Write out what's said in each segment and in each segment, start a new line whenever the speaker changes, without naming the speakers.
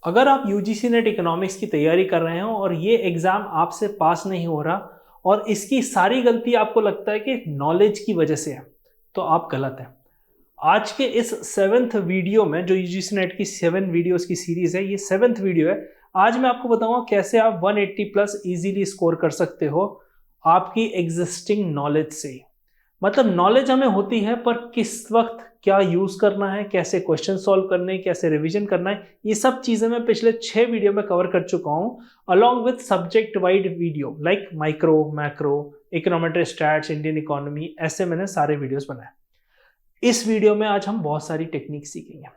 अगर आप UGC net economics की तैयारी कर रहे हो और ये एग्जाम आपसे पास नहीं हो रहा और इसकी सारी गलती आपको लगता है कि नॉलेज की वजह से है, तो आप गलत हैं। आज के इस 7th वीडियो में, जो यूजीसी नेट की 7 वीडियोस की सीरीज है, ये 7th वीडियो है। आज मैं आपको बताऊंगा कैसे आप 180 प्लस इजीली स्कोर कर सकते हो आपकी एग्जिस्टिंग नॉलेज से। मतलब नॉलेज हमें होती है, पर किस वक्त क्या यूज करना है, कैसे क्वेश्चन सॉल्व करने हैं, कैसे रिवीजन करना है, ये सब चीजें मैं पिछले 6 वीडियो में कवर कर चुका हूं, along with subject wide video like micro, macro, econometry, stats, Indian economy, ऐसे मैंने सारे वीडियोस बनाए। इस वीडियो में आज हम बहुत सारी टेक्निक सीखेंगे।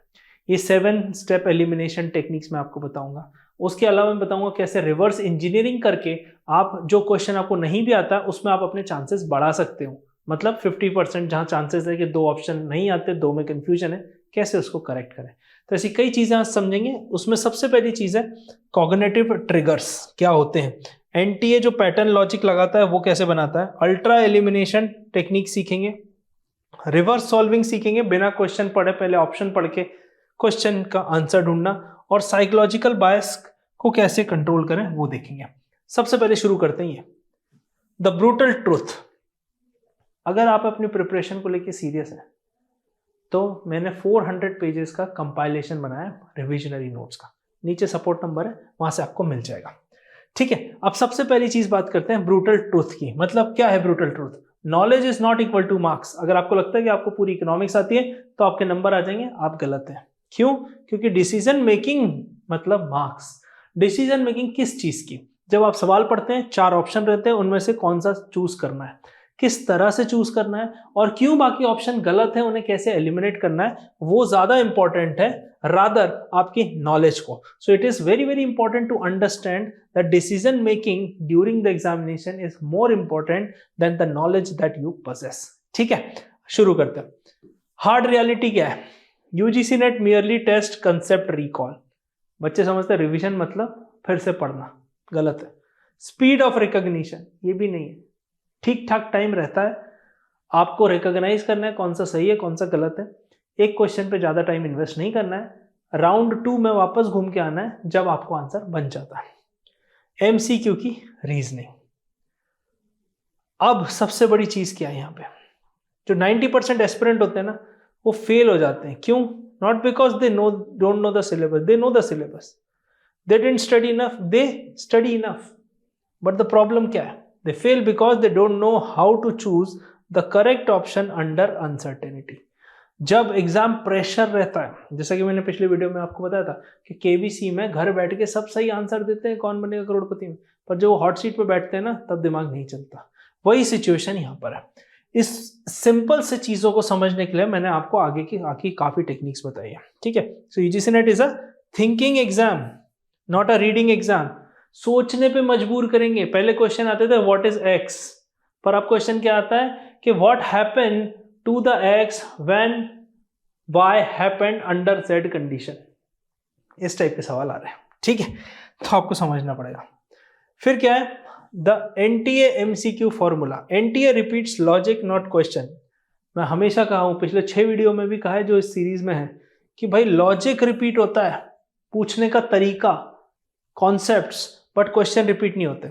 ये 7 स्टेप एलिमिनेशन टेक्निक्स मैं आपको बताऊंगा। उसके अलावा मैं बताऊंगा कैसे रिवर्स इंजीनियरिंग करके आप जो क्वेश्चन आपको नहीं भी आता उसमें आप अपने चांसेस बढ़ा सकते हो। मतलब 50% जहां चांसेस है कि 2 ऑप्शन नहीं आते, 2 में कंफ्यूजन है, कैसे उसको करेक्ट करें। तो ऐसी कई चीजें आज समझेंगे। उसमें सबसे पहली चीज है कॉग्निटिव ट्रिगर्स क्या होते हैं, एनटीए जो पैटर्न लॉजिक लगाता है वो कैसे बनाता है, अल्ट्रा एलिमिनेशन टेक्निक सीखेंगे, रिवर्स सॉल्विंग सीखेंगे, बिना क्वेश्चन पढ़े पहले ऑप्शन पढ़ के क्वेश्चन का आंसर ढूंढना, और साइकोलॉजिकल बायस को कैसे कंट्रोल करें वो देखेंगे। सबसे पहले शुरू करते हैं द ब्रूटल ट्रूथ। अगर आप अपनी प्रिपरेशन को लेके सीरियस हैं तो मैंने 400 पेजेस का कंपाइलेशन बनाया रिविजनरी नोट्स का, नीचे सपोर्ट नंबर है, वहां से आपको मिल जाएगा। ठीक है, अब सबसे पहली चीज बात करते हैं ब्रूटल ट्रूथ की। मतलब क्या है brutal truth? Knowledge is not equal two marks. अगर आपको लगता है कि आपको पूरी इकोनॉमिक्स आती है तो आपके नंबर आ जाएंगे, आप गलत हैं। क्यों? क्योंकि डिसीजन मेकिंग मतलब मार्क्स। डिसीजन मेकिंग किस चीज की? जब आप सवाल पढ़ते हैं 4 ऑप्शन रहते हैं, उनमें से कौन सा चूज करना है, किस तरह से चूज करना है, और क्यों बाकी ऑप्शन गलत है, उन्हें कैसे एलिमिनेट करना है, वो ज्यादा इंपॉर्टेंट है रादर आपकी नॉलेज को। So it is very very important to understand that decision making during the examination is more important than the knowledge that you possess। ठीक है, शुरू करते हैं। हार्ड रियलिटी क्या है? UGC NET merely test concept recall. बच्चे समझते हैं रिवीजन मतलब फिर से पढ़ना, गलत है। स्पीड ऑफ रिकॉग्निशन, ये भी नहीं है। ठीक ठाक टाइम रहता है, आपको रिकॉग्नाइज करना है कौन सा सही है कौन सा गलत है। एक क्वेश्चन पे ज्यादा टाइम इन्वेस्ट नहीं करना है। राउंड 2 में वापस घूम के आना है जब आपको आंसर बन जाता है। एमसीक्यू की रीजनिंग। अब सबसे बड़ी चीज क्या है यहाँ पे, जो 90% एस्पिरेंट होते हैं ना, वो फेल हो जाते हैं। क्यों? Not because they don't know the syllabus, they know the syllabus, they didn't study enough, they study enough, but the problem क्या है? They fail because they don't know how to choose the correct option under uncertainty। जब exam pressure रहता है, जैसा कि मैंने पिछले video में आपको बताया था कि केबीसी में घर बैठ के सब सही आंसर देते हैं कौन बनेगा करोड़पति में, पर जब वो हॉट सीट पे बैठते हैं ना तब दिमाग नहीं चलता। वही सिचुएशन यहाँ पर है। इस सिंपल से चीजों को समझने के लिए मैंने आपको आगे की काफी टेक्निक्स बताई है। ठीक है, so UGC NET is a thinking exam, not a reading exam. सोचने पे मजबूर करेंगे। पहले क्वेश्चन आते थे व्हाट इज एक्स, पर अब क्वेश्चन क्या आता है कि what happen to the x when y happened under z condition. इस टाइप के सवाल आ रहे हैं। ठीक है, तो आपको समझना पड़ेगा। फिर क्या है? The NTA MCQ formula. NTA repeats logic not question. मैं हमेशा कहा हूं, पिछले 6 वीडियो में भी कहा है जो इस सीरीज में है, कि भाई लॉजिक रिपीट होता है, पूछने का तरीका, कॉन्सेप्ट्स, बट क्वेश्चन रिपीट नहीं होते।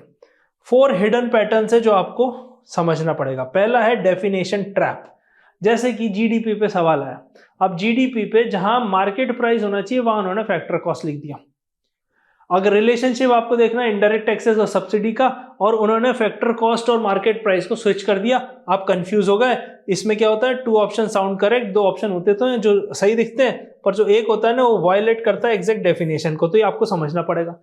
4 हिडन पैटर्न है जो आपको समझना पड़ेगा। पहला है डेफिनेशन ट्रैप। जैसे कि जीडीपी पे सवाल आया, अब जीडीपी पे जहां मार्केट प्राइस होना चाहिए वहां उन्होंने फैक्टर कॉस्ट लिख दिया। अगर रिलेशनशिप आपको देखना है इनडायरेक्ट टैक्सेस और सब्सिडी का, और उन्होंने फैक्टर कॉस्ट और मार्केट प्राइस को स्विच कर दिया, आप कंफ्यूज हो गए। इसमें क्या होता है, 2 ऑप्शन साउंड करेक्ट, 2 ऑप्शन होते तो हैं जो सही दिखते हैं, पर जो एक होता है ना वो वायलेट करता है एग्जैक्ट डेफिनेशन को। तो ये आपको समझना पड़ेगा।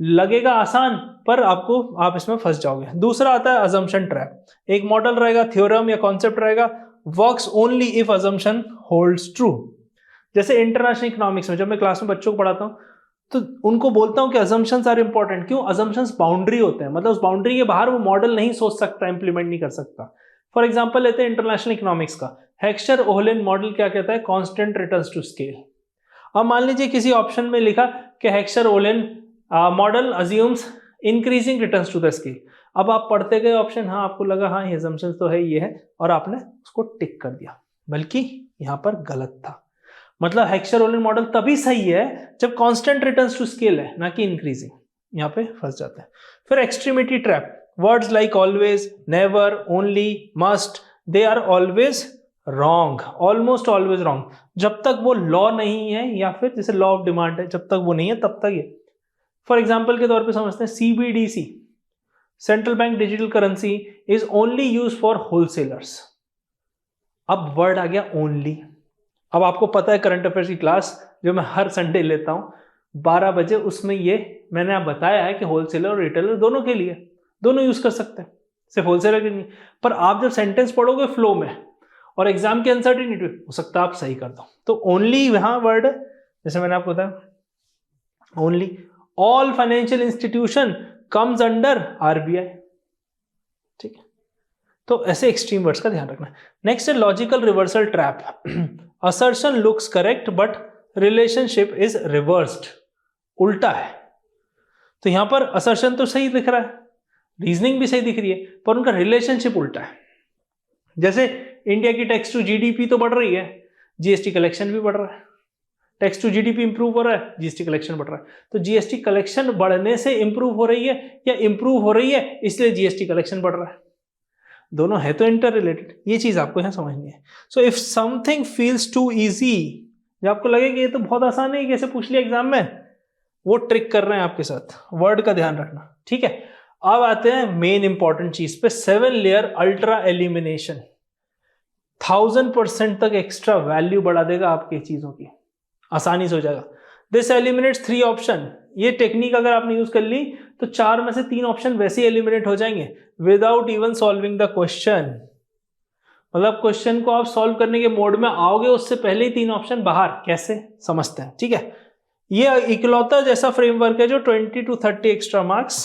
लगेगा आसान, पर आप इसमें फंस जाओगे। दूसरा आता है अजम्पशन ट्रैप। एक मॉडल रहेगा, थ्योरम या कॉन्सेप्ट रहेगा, works only if assumption holds true. जैसे इंटरनेशनल इकोनॉमिक्स में जब मैं क्लास में बच्चों को पढ़ाता हूं तो उनको बोलता हूं कि अजम्पशंस आर इंपॉर्टेंट। क्यों? अजम्पशंस बाउंड्री होते हैं, मतलब उस बाउंड्री के बाहर वो मॉडल नहीं सोच सकता, इंप्लीमेंट नहीं कर सकता। फॉर एग्जांपल लेते हैं इंटरनेशनल इकोनॉमिक्स का, हेक्सचर ओहलेन मॉडल क्या कहता है? Constant returns to scale. अब मान लीजिए किसी ऑप्शन में लिखा कि Heckscher Ohlin model assumes increasing returns to the scale. अब आप पढ़ते गए ऑप्शन, हाँ आपको लगा हाँ ये assumptions तो है, ये है, और आपने उसको टिक कर दिया, बल्कि यहां पर गलत था। मतलब हेक्सर-रोलिन मॉडल तभी सही है जब कांस्टेंट रिटर्न्स टू स्केल है, ना कि इंक्रीजिंग। यहाँ पे फंस जाते हैं। फिर extremity trap, words like always, never, only, must, they are always wrong, almost always wrong. जब तक वो लॉ नहीं है, या फिर जैसे लॉ ऑफ डिमांड है, जब तक वो नहीं है तब तक ये। फॉर एग्जाम्पल के तौर पे समझते हैं CBDC, central bank digital currency, is only use for wholesalers. अब वर्ड आ गया ओनली। अब आपको पता है करंट अफेयर्स की क्लास जो मैं हर संडे लेता हूं 12 बजे, उसमें ये मैंने आप बताया है कि होलसेलर और रिटेलर दोनों के लिए, दोनों यूज कर सकते हैं, सिर्फ होलसेलर के नहीं। पर आप जब सेंटेंस पढ़ोगे फ्लो में और एग्जाम की अनसर्टेनिटी, हो सकता है आप सही कर दो। तो ओनली यहां वर्ड है, जैसे मैंने आपको बताया only. All financial institution comes under RBI, ठीक है। तो ऐसे एक्सट्रीम वर्ड्स का ध्यान रखना। नेक्स्ट है logical reversal trap. Assertion looks correct but relationship is reversed, उल्टा है। तो यहां पर असर्शन तो सही दिख रहा है, रीजनिंग भी सही दिख रही है, पर उनका रिलेशनशिप उल्टा है। जैसे इंडिया की टैक्स टू GDP तो बढ़ रही है, GST कलेक्शन भी बढ़ रहा है। टैक्स टू GDP इंप्रूव हो रहा है, GST कलेक्शन बढ़ रहा है। तो GST कलेक्शन बढ़ने से इंप्रूव हो रही है, या इंप्रूव हो रही है इसलिए GST कलेक्शन बढ़ रहा है? दोनों है तो इंटर रिलेटेड, ये चीज आपको यहां समझनी है। So if something feels too easy, जब आपको लगे कि ये तो बहुत आसान है, कैसे पूछ लिया एग्जाम में, वो ट्रिक कर रहे हैं आपके साथ, वर्ड का ध्यान रखना, ठीक है। अब आते हैं मेन इंपॉर्टेंट चीज पे, 7 लेयर अल्ट्रा एलिमिनेशन। 1000% तक एक्स्ट्रा वैल्यू बढ़ा देगा आपकी चीजों की, आसानी से हो जाएगा। This eliminates 3 option. ये टेक्निक अगर आपने यूज कर ली तो 4 में से 3 ऑप्शन वैसे ही एलिमिनेट हो जाएंगे without even solving the question. मतलब क्वेश्चन को आप सॉल्व करने के मोड में आओगे उससे पहले ही 3 ऑप्शन बाहर, कैसे समझते हैं, ठीक है। ये इकलौता जैसा फ्रेमवर्क है जो 20 to 30 extra marks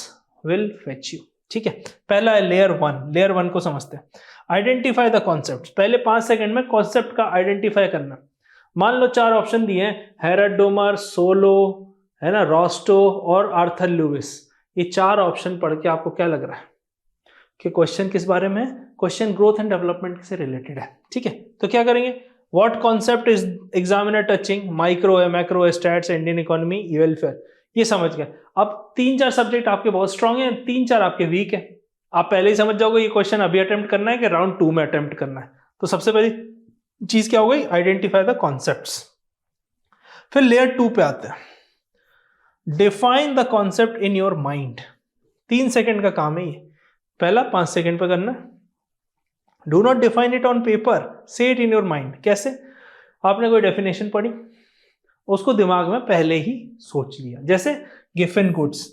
will fetch you, ठीक है। पहला है लेयर 1। लेयर 1 को समझते हैं। आइडेंटिफाई द कॉन्सेप्ट, पहले 5 सेकंड में कॉन्सेप्ट का आइडेंटिफाई करना। मान लो 4 ऑप्शन दिए हैं, हेरल्ड डोमर, सोलो, है ना, रॉस्टो और आर्थर लुइस। ये 4 ऑप्शन पढ़ के आपको क्या लग रहा है कि क्वेश्चन किस बारे में है? क्वेश्चन ग्रोथ एंड डेवलपमेंट से रिलेटेड है, ठीक है। तो क्या करेंगे, what concept is examiner touching, micro है, मैक्रो है, स्टैट्स, इंडियन इकोनॉमी, वेलफेयर, ये समझ गए। अब 3-4 सब्जेक्ट आपके बहुत स्ट्रांग है, 3-4 आपके वीक है। आप पहले ही समझ जाओगे ये क्वेश्चन अभी अटेम्प्ट करना है कि राउंड 2 में अटेम्प्ट करना है। तो सबसे पहली चीज क्या हो गई, आइडेंटिफाई द कॉन्सेप्ट्स। फिर लेयर 2 पे आते हैं, define the concept in your mind. 3 second का काम है ये, पहला 5 सेकंड पे करना। Do not define it on paper, से इट इन योर माइंड। कैसे, आपने कोई डेफिनेशन पढ़ी, उसको दिमाग में पहले ही सोच लिया। जैसे given goods,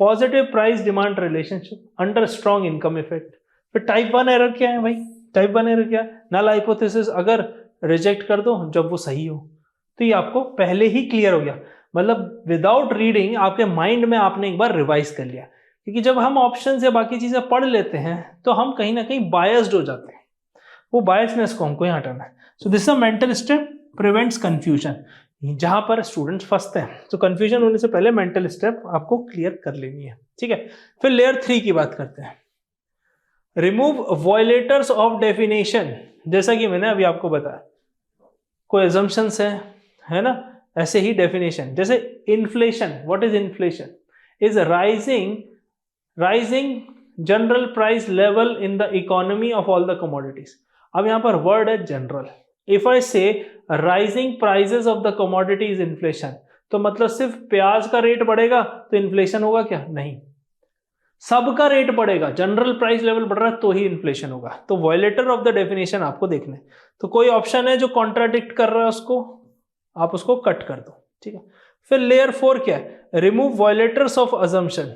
positive price demand relationship under strong income effect. फिर टाइप 1 एरर क्या है भाई, टाइप 1 एरर क्या है, नल हाइपोथेसिस अगर रिजेक्ट कर दो जब वो सही हो। तो ये आपको पहले ही क्लियर हो गया, मतलब विदाउट रीडिंग आपके माइंड में आपने एक बार रिवाइज कर लिया। क्योंकि जब हम ऑप्शन या बाकी चीजें पढ़ लेते हैं तो हम कहीं ना कहीं बायस्ड हो जाते हैं, वो बायसनेस को हमको यहाँ हटाना है। So this is a mental step prevents confusion, जहां पर स्टूडेंट्स फंसते हैं। तो कंफ्यूजन होने से पहले मेंटल स्टेप आपको क्लियर कर लेनी है, ठीक है। फिर लेयर 3 की बात करते हैं, रिमूव वॉयलेटर्स ऑफ डेफिनेशन। जैसा कि मैंने अभी आपको बताया, कोई अजम्पशंस है ना, ऐसे ही डेफिनेशन। जैसे inflation, what is inflation, is rising general price level in the economy of all the commodities. अब यहां पर वर्ड है जनरल। इफ आई से rising prices of the commodity is inflation, तो मतलब सिर्फ प्याज का रेट बढ़ेगा तो इन्फ्लेशन होगा क्या? नहीं, सबका रेट बढ़ेगा, जनरल प्राइस लेवल बढ़ रहा है तो ही इन्फ्लेशन होगा। तो वॉयलेटर ऑफ द डेफिनेशन आपको देखना है। तो कोई ऑप्शन है जो कॉन्ट्राडिक्ट कर रहा है उसको आप उसको कट कर दो, ठीक है। फिर लेयर 4 क्या है, रिमूव वॉयलेटर्स ऑफ अजम्पशन।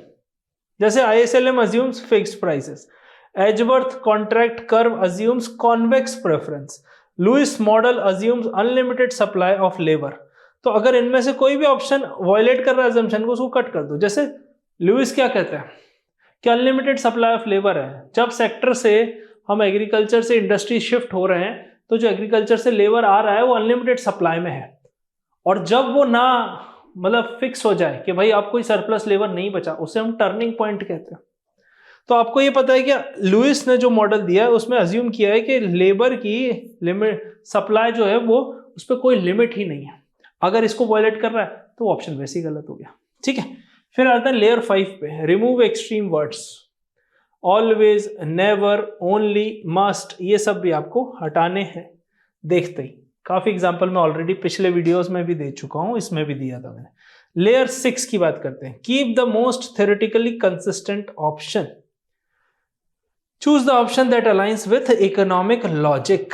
जैसे ISLM assumes fixed prices, Edgeworth contract curve assumes convex preference, Lewis model assumes unlimited supply of labour. तो अगर इनमें से कोई भी ऑप्शन वॉयलेट कर रहा है अजम्पशन को, उसको कट कर दो। जैसे लुइस क्या कहते हैं कि अनलिमिटेड सप्लाई ऑफ लेबर है। जब सेक्टर से हम एग्रीकल्चर से इंडस्ट्री शिफ्ट हो रहे हैं तो जो एग्रीकल्चर से लेबर आ रहा है वो अनलिमिटेड सप्लाई में है, और जब वो ना मतलब फिक्स हो जाए कि भाई आप कोई सरप्लस लेबर नहीं बचा, उसे हम टर्निंग पॉइंट कहते हैं। तो आपको ये पता है कि लुइस ने जो मॉडल दिया है उसमें अज्यूम किया है कि लेबर की लिमिट सप्लाई जो है वो उस पर कोई लिमिट ही नहीं है। अगर इसको वायलेट कर रहा है तो ऑप्शन वैसे ही गलत हो गया। ठीक है, फिर आता है लेयर 5 पे, remove extreme words, always, never, only, must, ये सब भी आपको हटाने हैं देखते ही। काफी एग्जांपल मैं ऑलरेडी पिछले वीडियोस में भी दे चुका हूं, इसमें भी दिया था मैंने। लेयर 6 की बात करते हैं, keep the most theoretically consistent option, choose the option that aligns with economic logic.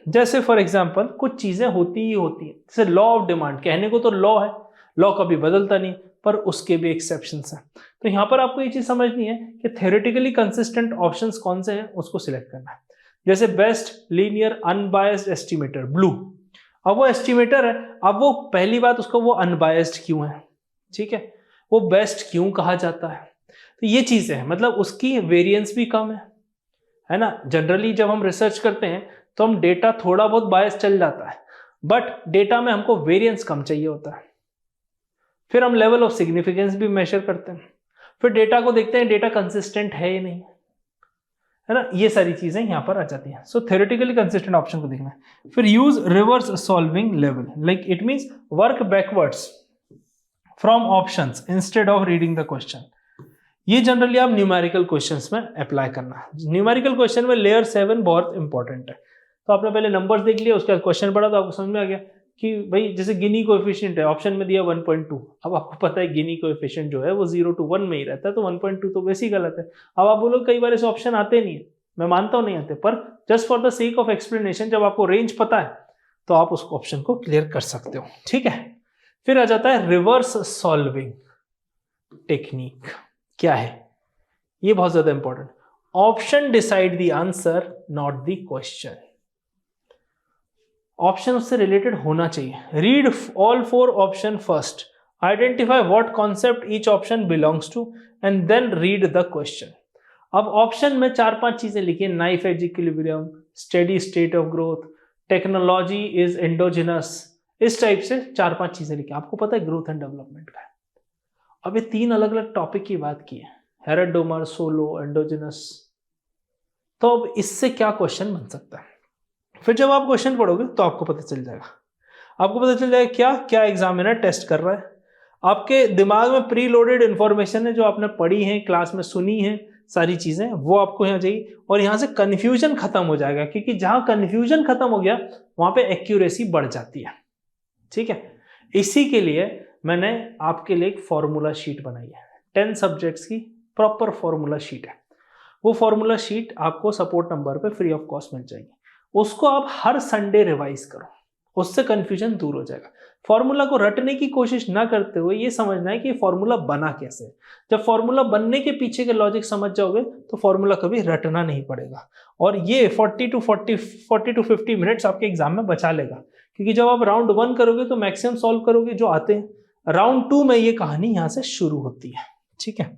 जैसे फॉर एग्जांपल कुछ चीजें होती ही होती हैं, जैसे लॉ ऑफ डिमांड, कहने को तो लॉ है, लॉ कभी बदलता नहीं, पर उसके भी एक्सेप्शंस हैं। तो यहां पर आपको ये चीज समझनी है कि थ्योरेटिकली कंसिस्टेंट ऑप्शंस कौन से हैं, उसको सिलेक्ट करना है। जैसे best linear unbiased estimator, blue, अब वो एस्टिमेटर है, अब वो पहली बात उसको वो अनबायस्ड क्यों है, ठीक है, वो बेस्ट क्यों कहा जाता है, तो ये चीजें हैं, मतलब उसकी वेरिएंस भी कम है ना। जनरली जब हम रिसर्च करते हैं तो हम डेटा थोड़ा बहुत बायस चल जाता है, बट डेटा में हमको वेरिएंस कम चाहिए होता है। फिर हम लेवल ऑफ सिग्निफिकेंस भी मेजर करते हैं, फिर डेटा को देखते हैं डेटा कंसिस्टेंट है या नहीं, है ना, ये सारी चीजें यहां पर आ जाती हैं। सो थ्योरेटिकली कंसिस्टेंट ऑप्शन को देखना है। फिर use reverse solving level, like it means work backwards from options instead of reading the question. ये जनरली आप न्यूमेरिकल क्वेश्चंस में अप्लाई करना। न्यूमेरिकल क्वेश्चन में लेयर 7 बहुत इंपॉर्टेंट है। तो आपने पहले नंबर्स देख लिया, उसके बाद क्वेश्चन पढ़ा तो आपको समझ में आ गया कि भाई जैसे गिनी कोएफिशिएंट है, ऑप्शन में दिया 1.2, अब आपको पता है गिनी कोएफिशिएंट जो है वो 0 to 1 में ही रहता है, तो 1.2 तो वैसे ही गलत है। अब आप बोलो कई बार इस ऑप्शन आते नहीं है, मैं मानता हूं नहीं आते, पर just for the sake of explanation जब आपको रेंज पता है तो आप उस ऑप्शन को क्लियर कर सकते हो। ठीक है, फिर आ जाता है रिवर्स सॉल्विंग टेक्निक। क्या है ये, बहुत ज्यादा important. Option decide the answer not the question, option उससे रिलेटेड होना चाहिए। Read all 4 option first, identify what concept each option belongs to and then read the question. अब ऑप्शन में 4-5 चीजें लिखी, knife edge equilibrium, steady state of growth, technology is endogenous, इस type से 4-5 चीजें लिखी। आपको पता है ग्रोथ एंड डेवलपमेंट का है। अब ये 3 अलग अलग टॉपिक की बात की है, हेरेडोमर, सोलो, एंडोजिनस। तो अब इससे क्या क्वेश्चन बन सकता है, फिर जब आप क्वेश्चन पढ़ोगे तो आपको पता चल जाएगा। आपको पता चल जाएगा क्या क्या एग्जामिनर टेस्ट कर रहा है। आपके दिमाग में प्री लोडेड इंफॉर्मेशन है जो आपने पढ़ी है, क्लास में सुनी है, सारी चीजें वो आपको यहाँ चाहिए, और यहाँ से कंफ्यूजन खत्म हो जाएगा, क्योंकि जहां कंफ्यूजन खत्म हो गया वहां पे एक्यूरेसी बढ़ जाती है। ठीक है, इसी के लिए मैंने आपके लिए एक फॉर्मूला शीट बनाई है, 10 सब्जेक्ट्स की प्रॉपर फॉर्मूला शीट है। वो फॉर्मूला शीट आपको सपोर्ट नंबर पे फ्री ऑफ कॉस्ट मिल जाएगी, उसको आप हर संडे रिवाइज करो, उससे कंफ्यूजन दूर हो जाएगा। फॉर्मूला को रटने की कोशिश ना करते हुए ये समझना है कि फॉर्मूला बना कैसे। जब फॉर्मूला बनने के पीछे के लॉजिक समझ जाओगे तो फॉर्मूला कभी रटना नहीं पड़ेगा, और ये 40 to 50 मिनट्स आपके एग्जाम में बचा लेगा, क्योंकि जब आप राउंड 1 करोगे तो मैक्सिमम सॉल्व करोगे जो आते हैं, राउंड 2 में ये कहानी यहां से शुरू होती है। ठीक है,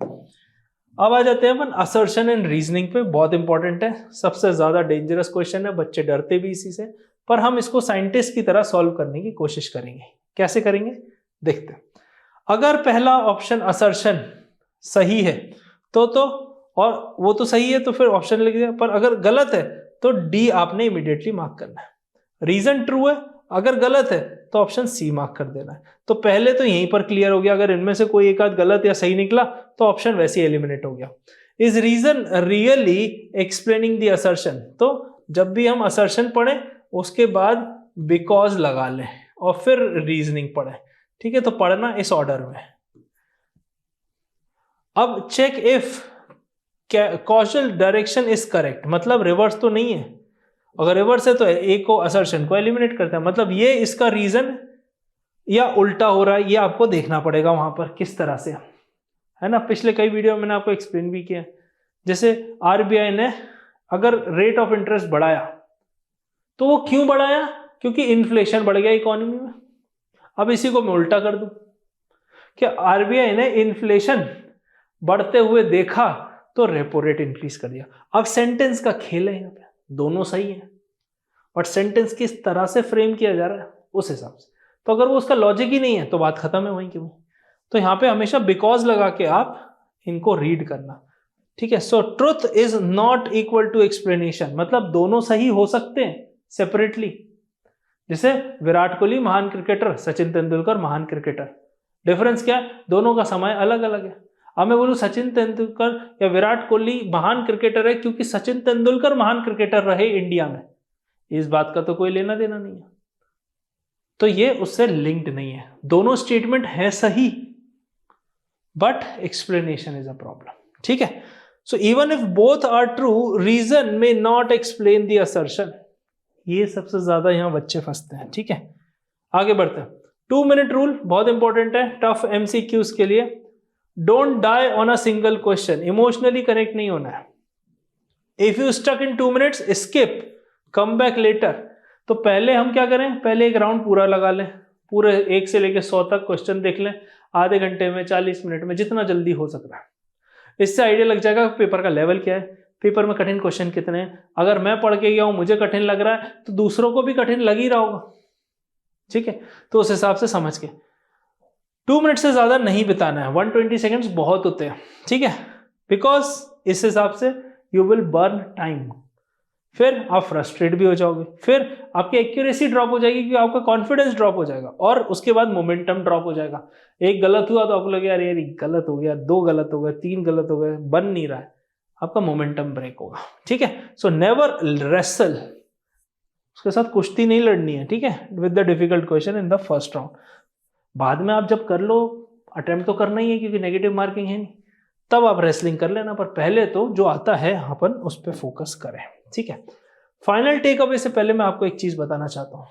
अब आ जाते हैं अपन असर्शन एंड रीजनिंग पे, बहुत इंपॉर्टेंट है, सबसे ज्यादा डेंजरस क्वेश्चन है, बच्चे डरते भी इसी से, पर हम इसको साइंटिस्ट की तरह सॉल्व करने की कोशिश करेंगे। कैसे करेंगे देखते हैं। अगर पहला ऑप्शन असर्शन सही है तो और वो तो सही है तो फिर ऑप्शन लिख दिया, पर अगर गलत है तो डी आपने इमीडिएटली मार्क करना है। रीजन ट्रू है, अगर गलत है तो ऑप्शन सी मार्क कर देना है। तो पहले तो यहीं पर क्लियर हो गया, अगर इनमें से कोई एक आध गलत या सही निकला तो ऑप्शन वैसे ही एलिमिनेट हो गया। Is reason really explaining the assertion, तो जब भी हम असर्शन पढ़े उसके बाद बिकॉज लगा लें और फिर रीजनिंग पढ़े। ठीक है, तो पढ़ना इस ऑर्डर में। अब check if causal direction is correct, मतलब रिवर्स तो नहीं है, अगर रिवर्स है तो ए को असर्शन को एलिमिनेट करता है, मतलब ये इसका रीजन या उल्टा हो रहा है, ये आपको देखना पड़ेगा वहां पर किस तरह से, है ना। पिछले कई वीडियो में मैंने आपको एक्सप्लेन भी किया, जैसे आरबीआई ने अगर रेट ऑफ इंटरेस्ट बढ़ाया तो वो क्यों बढ़ाया, क्योंकि इन्फ्लेशन बढ़ गया इकोनॉमी में। अब इसी को मैं उल्टा कर दूं कि आरबीआई ने इन्फ्लेशन बढ़ते हुए देखा तो रेपो रेट इंक्रीज कर दिया। अब सेंटेंस का खेल है यहाँ पे, दोनों सही है, बट सेंटेंस किस तरह से फ्रेम किया जा रहा है उस हिसाब से। तो अगर वो उसका लॉजिक ही नहीं है तो बात खत्म है वहीं की वहीं। तो यहाँ पे हमेशा बिकॉज लगा के आप इनको रीड करना। ठीक है, so truth is not equal to explanation, मतलब दोनों सही हो सकते हैं सेपरेटली, जैसे विराट कोहली महान क्रिकेटर, सचिन तेंदुलकर महान क्रिकेटर। डिफरेंस क्या है? दोनों का समय अलग अलग है। अब मैं बोलूं सचिन तेंदुलकर या विराट कोहली महान क्रिकेटर है क्योंकि सचिन तेंदुलकर महान क्रिकेटर रहे इंडिया में, इस बात का तो कोई लेना देना नहीं है, तो ये उससे लिंक्ड नहीं है। दोनों स्टेटमेंट है सही, but explanation is a problem. ठीक है, so even if both are true, reason may not explain the assertion. ये सबसे ज्यादा यहां बच्चे फंसते हैं। ठीक है, आगे बढ़ते हैं। 2 मिनट रूल बहुत इंपॉर्टेंट है टफ एमसीक्यूज के लिए। Don't die on a single question, emotionally connect नहीं होना है। If you stuck in 2 minutes, skip, come back later. तो पहले हम क्या करें, पहले एक राउंड पूरा लगा लें, पूरे 1 से लेकर 100 तक क्वेश्चन देख लें, आधे घंटे में, 40 मिनट में, जितना जल्दी हो सकता है। इससे आइडिया लग जाएगा पेपर का लेवल क्या है, पेपर में कठिन क्वेश्चन कितने हैं। अगर मैं पढ़ के गया हूं, मुझे कठिन लग रहा है, तो दूसरों को भी कठिन लग ही रहा होगा। ठीक है, तो उस हिसाब से समझ के 2 मिनट से ज्यादा नहीं बिताना है, 120 सेकेंड्स बहुत होते हैं। ठीक है, बिकॉज इस हिसाब से यू विल बर्न टाइम, फिर आप फ्रस्ट्रेट भी हो जाओगे, फिर आपकी एक्यूरेसी ड्रॉप हो जाएगी, क्योंकि आपका कॉन्फिडेंस ड्रॉप हो जाएगा, और उसके बाद मोमेंटम ड्रॉप हो जाएगा। एक गलत हुआ तो आपको लगे यार ये गलत हो गया, 2 गलत हो गए, 3 गलत हो गए, बन नहीं रहा है, आपका मोमेंटम ब्रेक होगा। ठीक है, सो नेवर रेसल, उसके साथ कुश्ती नहीं लड़नी है। ठीक है, with the difficult question in the first round. बाद में आप जब कर लो, अटेम्प्ट तो करना ही है क्योंकि नेगेटिव मार्किंग है नहीं, तब आप रेसलिंग कर लेना, पर पहले तो जो आता है अपन उस पर फोकस करें। ठीक है, फाइनल टेक अवे से पहले मैं आपको एक चीज बताना चाहता हूं।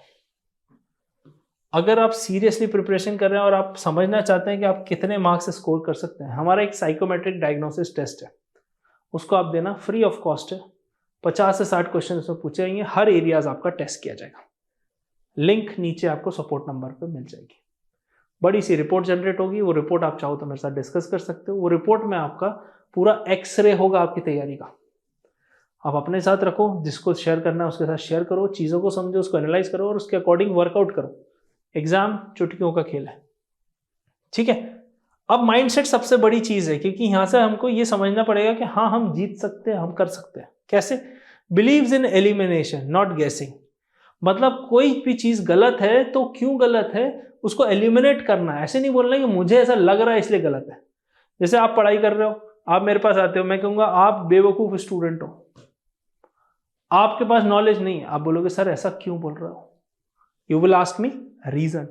अगर आप सीरियसली प्रिपरेशन कर रहे हैं और आप समझना चाहते हैं कि आप कितने मार्क्स स्कोर कर सकते हैं, हमारा एक साइकोमेट्रिक डायग्नोसिस टेस्ट है, उसको आप देना, फ्री ऑफ कॉस्ट है। 50 से 60 क्वेश्चन उसमें पूछे जाएंगे, हर एरियाज आपका टेस्ट किया जाएगा। लिंक नीचे आपको सपोर्ट नंबर पे मिल जाएगी। बड़ी सी रिपोर्ट जनरेट होगी, वो रिपोर्ट आप चाहो तो मेरे साथ डिस्कस कर सकते हो। वो रिपोर्ट में आपका पूरा एक्सरे होगा आपकी तैयारी का, आप अपने साथ रखो, जिसको शेयर करना है उसके साथ शेयर करो, चीज़ों को समझो, उसको एनालाइज करो और उसके अकॉर्डिंग वर्कआउट करो। एग्जाम चुटकियों का खेल है। ठीक है, अब माइंडसेट सबसे बड़ी चीज है, क्योंकि यहां से हमको ये समझना पड़ेगा कि हाँ हम जीत सकते हैं, हम कर सकते हैं। कैसे? बिलीव्स इन एलिमिनेशन नॉट गेसिंग। मतलब कोई भी चीज गलत है तो क्यों गलत है उसको एलिमिनेट करना है। ऐसे नहीं बोलना कि मुझे ऐसा लग रहा है इसलिए गलत है। जैसे आप पढ़ाई कर रहे हो, आप मेरे पास आते हो, मैं कहूंगा आप बेवकूफ स्टूडेंट हो, आपके पास नॉलेज नहीं है, आप बोलोगे सर ऐसा क्यों बोल रहे हो, you will ask me reason.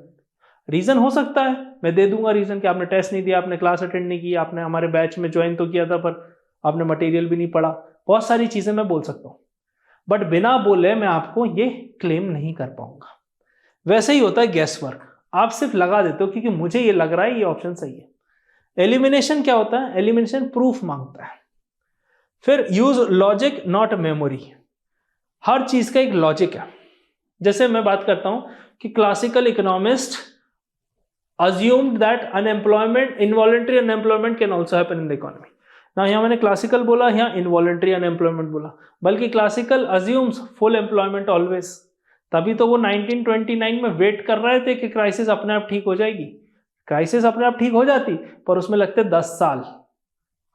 Reason हो सकता है मैं दे दूंगा रीजन कि आपने टेस्ट नहीं दिया, आपने क्लास अटेंड नहीं की, आपने हमारे बैच में ज्वाइन तो किया था पर आपने मटेरियल भी नहीं पढ़ा, बहुत सारी चीजें मैं बोल सकता हूं, बट बिना बोले मैं आपको ये क्लेम नहीं कर पाऊंगा। वैसे ही होता है गैस वर्क, आप सिर्फ लगा देते हो क्योंकि मुझे ये लग रहा है ये ऑप्शन सही है। एलिमिनेशन क्या होता है? एलिमिनेशन प्रूफ मांगता है। फिर यूज लॉजिक नॉट मेमोरी। हर चीज का एक लॉजिक है। जैसे मैं बात करता हूं कि classical economist assumed that unemployment, involuntary unemployment can also happen in the economy. ना यहाँ मैंने क्लासिकल बोला, यहाँ इनवॉलेंट्री अनएम्प्लॉयमेंट बोला, बल्कि classical assumes full employment always. तभी तो वो 1929 में वेट कर रहे थे कि क्राइसिस अपने आप ठीक हो जाएगी। क्राइसिस अपने आप ठीक हो जाती पर उसमें लगते 10 साल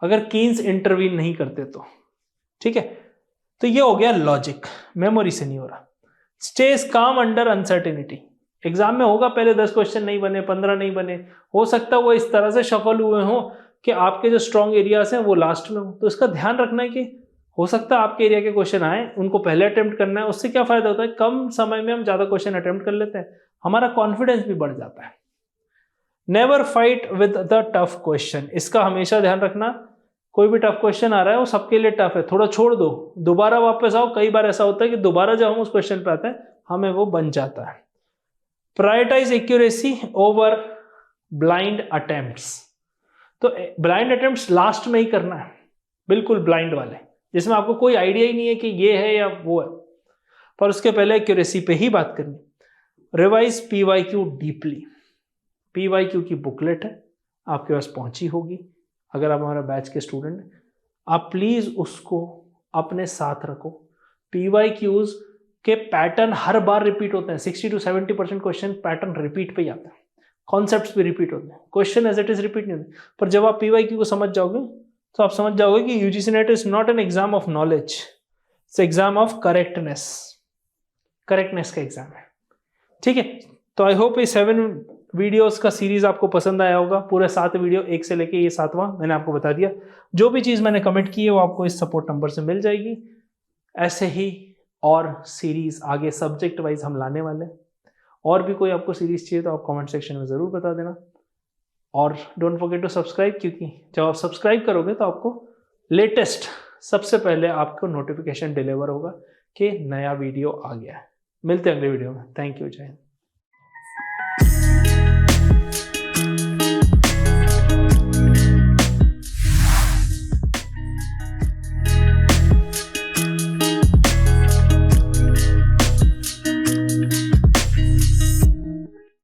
अगर कीन्स इंटरवीन नहीं करते तो। ठीक है, तो ये हो गया लॉजिक, मेमोरी से नहीं हो रहा। स्टेज काम अंडर अनसर्टेनिटी। एग्जाम में होगा पहले 10 क्वेश्चन नहीं बने, 15 नहीं बने, हो सकता है वो इस तरह से शफल हुए हों कि आपके जो स्ट्रॉन्ग एरियाज हैं वो लास्ट में हो। तो इसका ध्यान रखना है कि हो सकता है आपके एरिया के क्वेश्चन आए, उनको पहले अटेम्प्ट करना है। उससे क्या फायदा होता है, कम समय में हम ज्यादा क्वेश्चन अटेम्प्ट कर लेते हैं, हमारा कॉन्फिडेंस भी बढ़ जाता है। Never fight with the tough question, इसका हमेशा ध्यान रखना। कोई भी टफ क्वेश्चन आ रहा है वो सबके लिए टफ है, थोड़ा छोड़ दो, दोबारा वापस आओ। कई बार ऐसा होता है कि दोबारा जब हम उस क्वेश्चन पे आते हैं हमें वो बन जाता है। Prioritize accuracy over blind attempts. तो ब्लाइंड अटेम्प्ट्स लास्ट में ही करना है, बिल्कुल ब्लाइंड वाले जिसमें आपको कोई आइडिया ही नहीं है कि ये है या वो है, पर उसके पहले एक्यूरेसी पे ही बात करनी। Revise PYQ deeply. पीवाईक्यू की बुकलेट है, आपके पास पहुंची होगी अगर आप हमारे बैच के स्टूडेंट हैं, आप प्लीज उसको अपने साथ रखो। पीवाईक्यूज के पैटर्न हर बार रिपीट होते हैं, 60 to 70% क्वेश्चन पैटर्न रिपीट पे ही आता है, कॉन्सेप्ट्स भी रिपीट होते हैं, question as it is repeat नहीं होते। पर जब आप पीवाईक्यू को समझ जाओगे तो आप समझ जाओगे कि UGC NET is not an exam of knowledge, it's exam of correctness. Correctness का एग्जाम है। ठीक है, तो आई होप ये 7 वीडियोस का सीरीज आपको पसंद आया होगा। पूरे 7 वीडियो, एक से लेके ये 7वां मैंने आपको बता दिया। जो भी चीज़ मैंने कमेंट की है वो आपको इस सपोर्ट नंबर से मिल जाएगी। ऐसे ही और सीरीज आगे सब्जेक्ट वाइज हम लाने वाले हैं। और भी कोई आपको सीरीज चाहिए तो आप कमेंट सेक्शन में ज़रूर बता देना। और डोंट फॉरगेट टू सब्सक्राइब, क्योंकि जब आप सब्सक्राइब करोगे तो आपको लेटेस्ट सबसे पहले आपको नोटिफिकेशन डिलीवर होगा कि नया वीडियो आ गया है। मिलते हैं अगले वीडियो में। थैंक यू, जय हिंद।